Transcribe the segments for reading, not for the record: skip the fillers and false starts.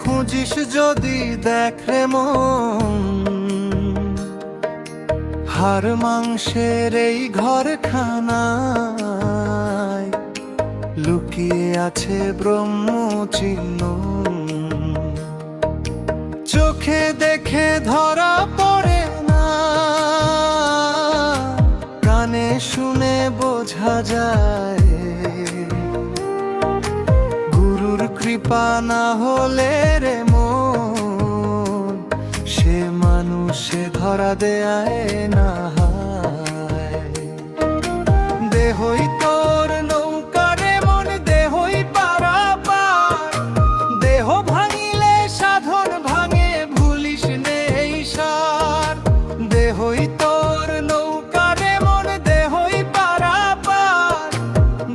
খুঁজিস যদি দেখ রে মন, হাড় মাংসের এই ঘরখানায় লুকিয়ে আছে ব্রহ্ম চিহ্ন। চোখে দেখে ধরা পড়ে না, কানে শুনে বোঝা যায়। গুরুর কৃপা না হলে রে মন, সে মানুষে ধরা দেয় না। দেহই তোর নৌকা রে মন, দেহই পারাপার। দেহ ভাঙিলে সাধন ভাঙে, ভুলিস নে এই সার। দেহই তোর নৌকা রে মন, দেহই পারাপার।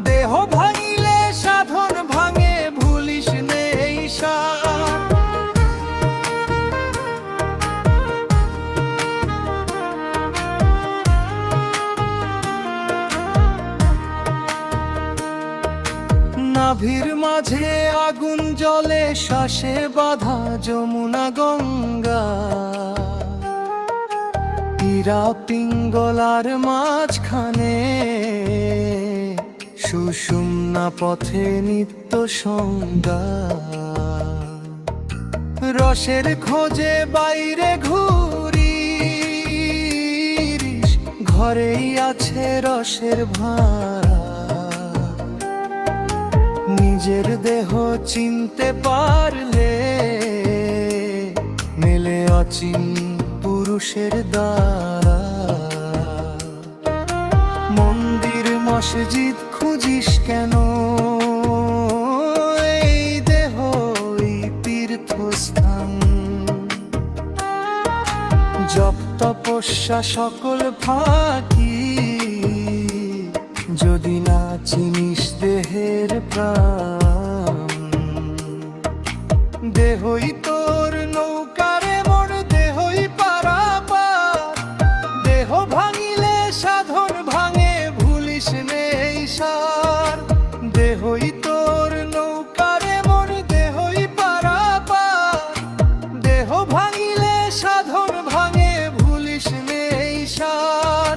দেহ ভাঙিলে সাধন ভাঙে, ভুলিস নে এই সার। নাভির মাঝে আগুন জ্বলে, শ্বাসে বাঁধা যমুনা গঙ্গা। হীরা পিঙ্গলার মাঝখানে সুষুম্না পথে নিত্য সংজ্ঞা। রসের খোঁজে বাইরে ঘুরি, ঘরেই আছে রসের ভাড়া। নিজের দেহ চিনতে পারলে মেলে অচিন পুরুষের দ্বারা। মন্দির মসজিদ খুঁজিস কেন, এই দেহই তীর্থস্থান। জপ তপস্যা সকল ফাঁকি, যদি না চিনিস দেহের প্রাণ। দেহই তোর নৌকা রে মন, দেহই পারাপার। দেহ ভাঙিলে সাধন ভাঙে, ভুলিস নে এই সার। দেহই তোর নৌকা রে মন, দেহই পারাপার। দেহ ভাঙিলে সাধন ভাঙে, ভুলিস নে এই সার।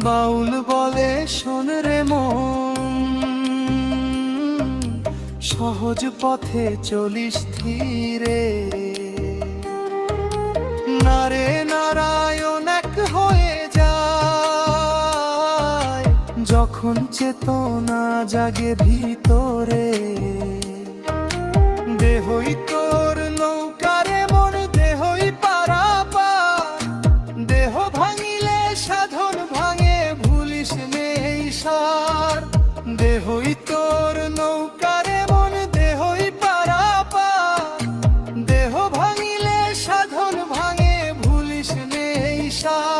বাউল বলে শোন রে মন, সহজ পথে চলিস ধীরে। নারে নারায়ণ এক হয়ে যায়, যখন চেতনা জাগে ভিতরে। দেহই তোর নৌকা রে মন, দেহই পারাপার। দেহ ভাঙিলে সাধন ভাঙে, ভুলিস নে এই সার। দেহই তোর নৌকা রে মন, দেহই পারাপার। দেহ ভাঙিলে সাধন ভাঙে, ভুলিস নে এই সার।